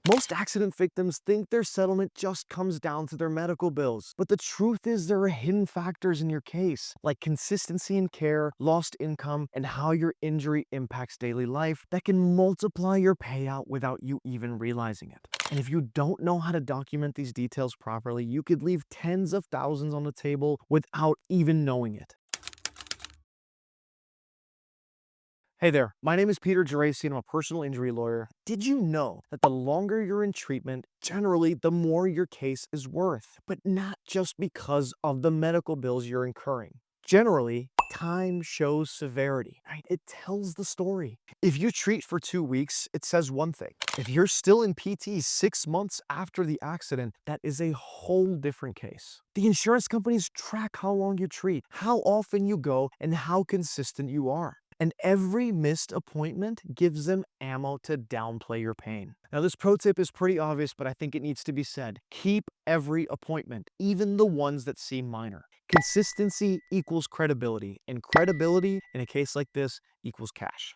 Most accident victims think their settlement just comes down to their medical bills, but the truth is there are hidden factors in your case, like consistency in care, lost income, and how your injury impacts daily life that can multiply your payout without you even realizing it. And if you don't know how to document these details properly, you could leave tens of thousands on the table without even knowing it. Hey there, my name is Peter Geraci and I'm a personal injury lawyer. Did you know that the longer you're in treatment, generally the more your case is worth? But not just because of the medical bills you're incurring. Generally, time shows severity, right? It tells the story. If you treat for 2 weeks, it says one thing. If you're still in PT 6 months after the accident, that is a whole different case. The insurance companies track how long you treat, how often you go, and how consistent you are. And every missed appointment gives them ammo to downplay your pain. Now, this pro tip is pretty obvious, but I think it needs to be said. Keep every appointment, even the ones that seem minor. Consistency equals credibility, and credibility in a case like this equals cash.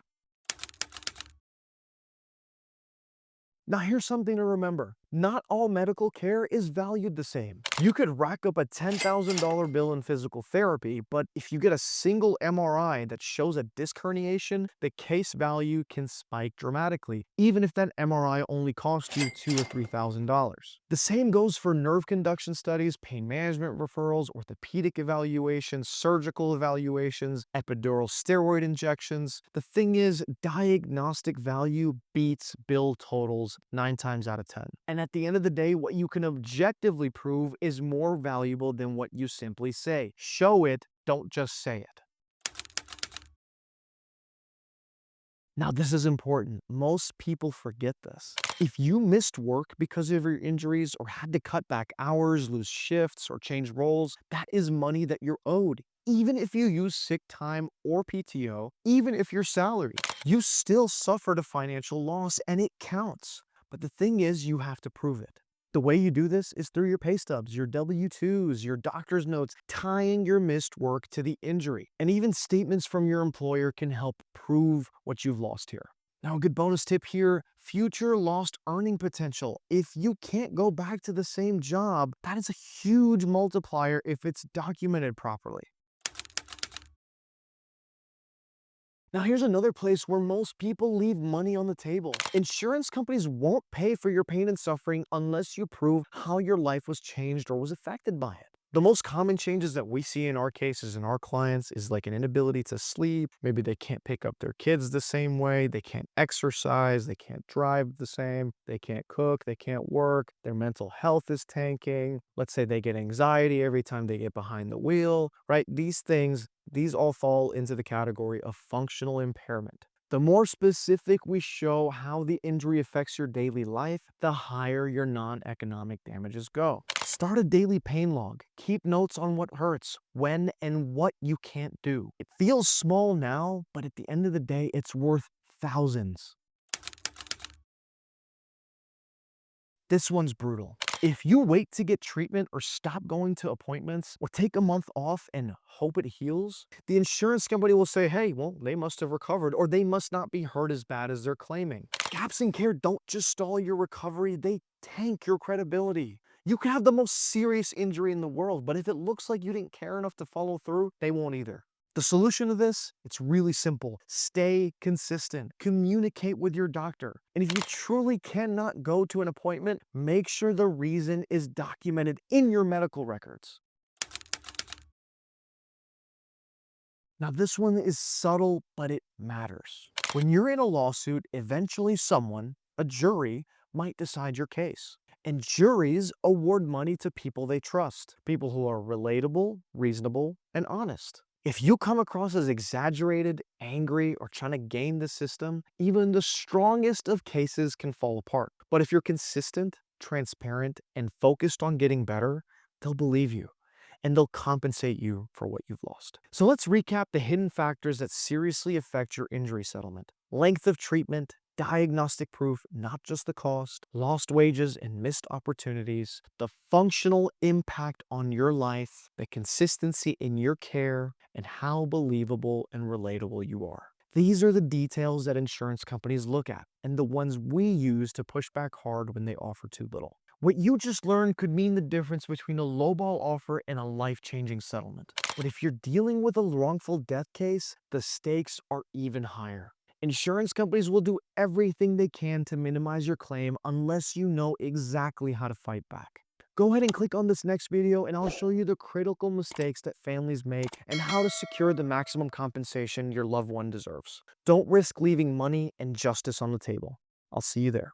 Now, here's something to remember. Not all medical care is valued the same. You could rack up a $10,000 bill in physical therapy, but if you get a single MRI that shows a disc herniation, the case value can spike dramatically, even if that MRI only cost you $2,000 or $3,000. The same goes for nerve conduction studies, pain management referrals, orthopedic evaluations, surgical evaluations, epidural steroid injections. The thing is, diagnostic value beats bill totals 9 times out of 10. And at the end of the day, what you can objectively prove is more valuable than what you simply say. Show it, don't just say it. Now, this is important. Most people forget this. If you missed work because of your injuries or had to cut back hours, lose shifts, or change roles, that is money that you're owed. Even if you use sick time or PTO, even if you're salaried, you still suffered a financial loss and it counts. But the thing is, you have to prove it. The way you do this is through your pay stubs, your W-2s, your doctor's notes, tying your missed work to the injury. And even statements from your employer can help prove what you've lost here. Now, a good bonus tip here, future lost earning potential. If you can't go back to the same job, that is a huge multiplier if it's documented properly. Now, here's another place where most people leave money on the table. Insurance companies won't pay for your pain and suffering unless you prove how your life was changed or was affected by it. The most common changes that we see in our cases and our clients is like an inability to sleep. Maybe they can't pick up their kids the same way. They can't exercise. They can't drive the same. They can't cook. They can't work. Their mental health is tanking. Let's say they get anxiety every time they get behind the wheel, right? These all fall into the category of functional impairment. The more specific we show how the injury affects your daily life, the higher your non-economic damages go. Start a daily pain log. Keep notes on what hurts, when, and what you can't do. It feels small now, but at the end of the day, it's worth thousands. This one's brutal. If you wait to get treatment or stop going to appointments or take a month off and hope it heals, the insurance company will say, hey, well, they must have recovered or they must not be hurt as bad as they're claiming. Gaps in care don't just stall your recovery, they tank your credibility. You can have the most serious injury in the world, but if it looks like you didn't care enough to follow through, they won't either. The solution to this, it's really simple. Stay consistent. Communicate with your doctor. And if you truly cannot go to an appointment, make sure the reason is documented in your medical records. Now, this one is subtle, but it matters. When you're in a lawsuit, eventually someone, a jury, might decide your case. And juries award money to people they trust, people who are relatable, reasonable, and honest. If you come across as exaggerated, angry, or trying to game the system, even the strongest of cases can fall apart. But if you're consistent, transparent, and focused on getting better, they'll believe you and they'll compensate you for what you've lost. So let's recap the hidden factors that seriously affect your injury settlement. Length of treatment, diagnostic proof, not just the cost, lost wages and missed opportunities, the functional impact on your life, the consistency in your care, and how believable and relatable you are. These are the details that insurance companies look at, and the ones we use to push back hard when they offer too little. What you just learned could mean the difference between a lowball offer and a life-changing settlement. But if you're dealing with a wrongful death case, the stakes are even higher. Insurance companies will do everything they can to minimize your claim unless you know exactly how to fight back. Go ahead and click on this next video and I'll show you the critical mistakes that families make and how to secure the maximum compensation your loved one deserves. Don't risk leaving money and justice on the table. I'll see you there.